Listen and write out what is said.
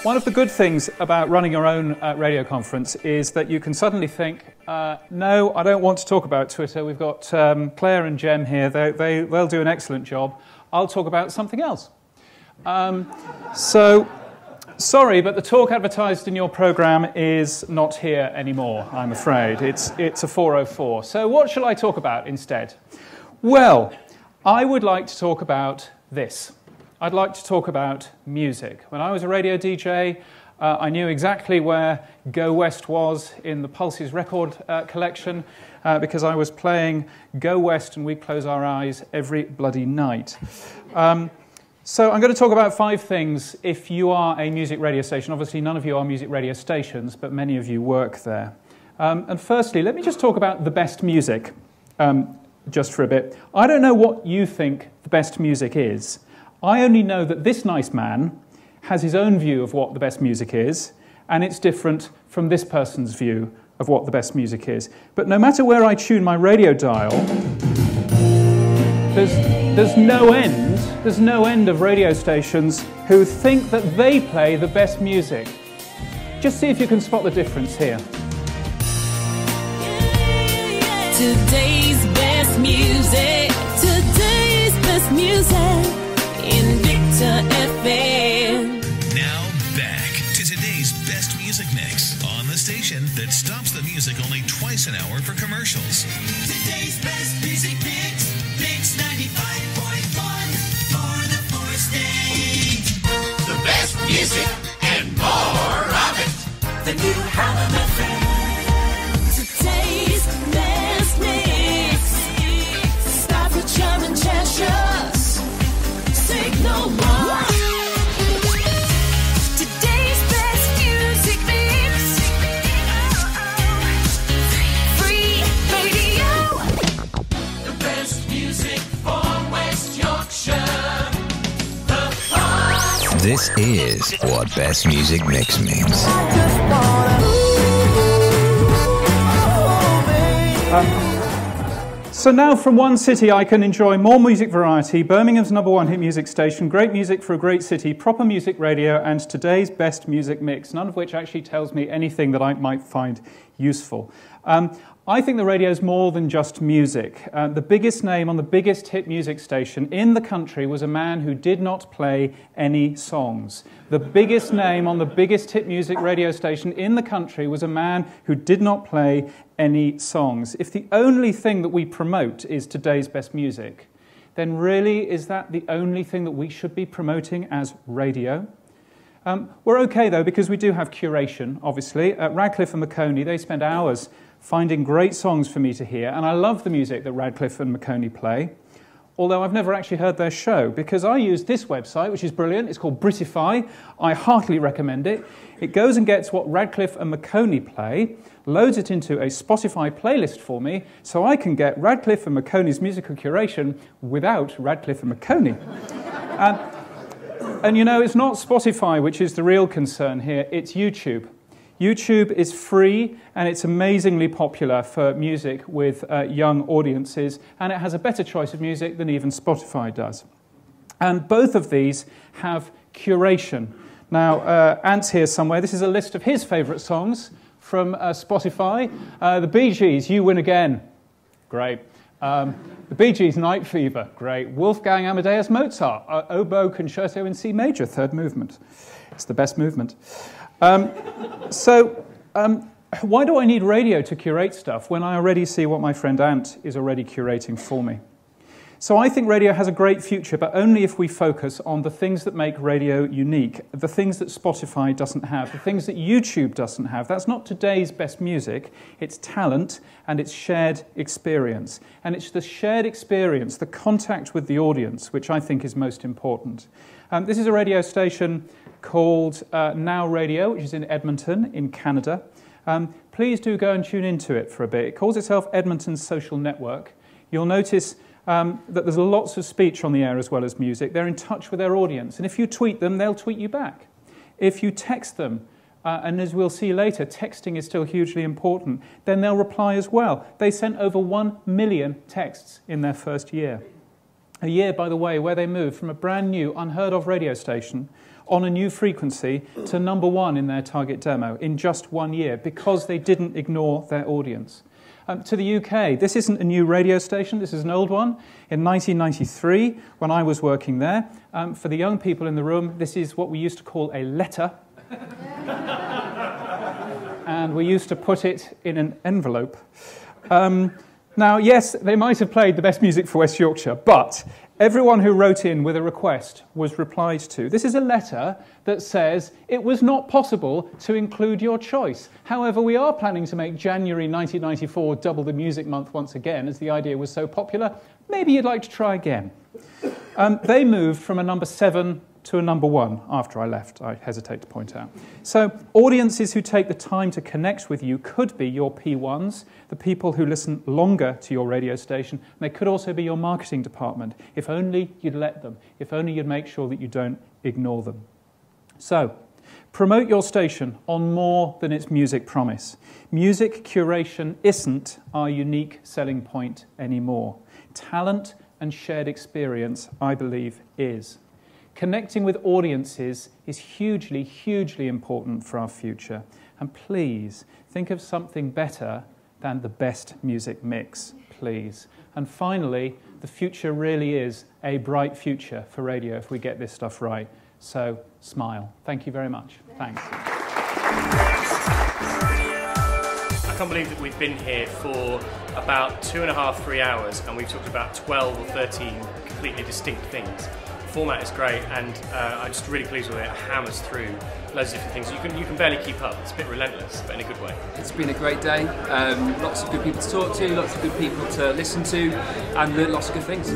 One of the good things about running your own radio conference is that you can suddenly think, no, I don't want to talk about Twitter. We've got Claire and Jem here. They'll do an excellent job. I'll talk about something else. So, sorry, but the talk advertised in your programme is not here anymore, I'm afraid. It's a 404. So what shall I talk about instead? Well, I would like to talk about this. I'd like to talk about music. When I was a radio DJ, I knew exactly where Go West was in the Pulse's record collection because I was playing Go West and We Close Our Eyes every bloody night. So I'm going to talk about 5 things if you are a music radio station. Obviously, none of you are music radio stations, but many of you work there. And firstly, let me just talk about the best music just for a bit. I don't know what you think the best music is. I only know that this nice man has his own view of what the best music is, and it's different from this person's view of what the best music is. But no matter where I tune my radio dial, there's no end of radio stations who think that they play the best music. Just see if you can spot the difference here. Today's best music. Today's best music. In Victor FM. Now back to today's best music mix on the station that stops the music only twice an hour for commercials. Today's best music mix, Mix 95.1 for the 4 state. The best music and more of it. The new Hallam FM. Today's best mix. Staffordshire and Cheshire. Take no more. Today's best music mix. Free radio. The best music for West Yorkshire. The Fox. This is what best music mix means. So now from one city I can enjoy more music variety, Birmingham's #1 hit music station, great music for a great city, proper music radio, and today's best music mix, none of which actually tells me anything that I might find useful. I think the radio is more than just music. The biggest name on the biggest hit music station in the country was a man who did not play any songs. The biggest name on the biggest hit music radio station in the country was a man who did not play any songs. If the only thing that we promote is today's best music, then really is that the only thing that we should be promoting as radio? We're okay though, because we do have curation, obviously. At Radcliffe and Maconie, they spend hours finding great songs for me to hear, and I love the music that Radcliffe and Maconie play, although I've never actually heard their show, because I use this website, which is brilliant. It's called Britify. I heartily recommend it. It goes and gets what Radcliffe and Maconie play, loads it into a Spotify playlist for me, so I can get Radcliffe and Maconie's musical curation without Radcliffe and Maconie. And you know, it's not Spotify which is the real concern here, it's YouTube. YouTube is free and it's amazingly popular for music with young audiences, and it has a better choice of music than even Spotify does. And both of these have curation. Now, Ant's here somewhere. This is a list of his favourite songs from Spotify. The Bee Gees, You Win Again. Great. The Bee Gees, Night Fever. Great. Wolfgang Amadeus Mozart, Oboe Concerto in C Major, 3rd movement. It's the best movement. Why do I need radio to curate stuff when I already see what my friend Ant is already curating for me? So I think radio has a great future, but only if we focus on the things that make radio unique, the things that Spotify doesn't have, the things that YouTube doesn't have. That's not today's best music, it's talent and it's shared experience. And it's the shared experience, the contact with the audience, which I think is most important. This is a radio station called Now Radio, which is in Edmonton, in Canada. Please do go and tune into it for a bit. It calls itself Edmonton's Social Network. You'll notice that there's lots of speech on the air as well as music. They're in touch with their audience, and if you tweet them, they'll tweet you back. If you text them, and as we'll see later, texting is still hugely important, then they'll reply as well. They sent over 1 million texts in their first year. A year, by the way, where they moved from a brand new, unheard of radio station on a new frequency to #1 in their target demo in just 1 year because they didn't ignore their audience. To the UK, this isn't a new radio station, this is an old one. In 1993, when I was working there, for the young people in the room, this is what we used to call a letter. And we used to put it in an envelope. Now, yes, they might have played the best music for West Yorkshire, but everyone who wrote in with a request was replied to. This is a letter that says it was not possible to include your choice. However, we are planning to make January 1994 double the music month once again, as the idea was so popular. Maybe you'd like to try again. They moved from a #7 to a #1 after I left, I hesitate to point out. So audiences who take the time to connect with you could be your P1s, the people who listen longer to your radio station, and they could also be your marketing department, if only you'd let them, if only you'd make sure that you don't ignore them. So, promote your station on more than its music promise. Music curation isn't our unique selling point anymore. Talent and shared experience, I believe, is. Connecting with audiences is hugely, hugely important for our future. And please, think of something better than the best music mix, please. And finally, the future really is a bright future for radio if we get this stuff right. So, smile. Thank you very much. Thanks. I can't believe that we've been here for about 2.5, 3 hours, and we've talked about 12 or 13 completely distinct things. The format is great, and I'm just really pleased with it. It hammers through loads of different things. You can barely keep up. It's a bit relentless, but in a good way. It's been a great day. Lots of good people to talk to, lots of good people to listen to, and lots of good things.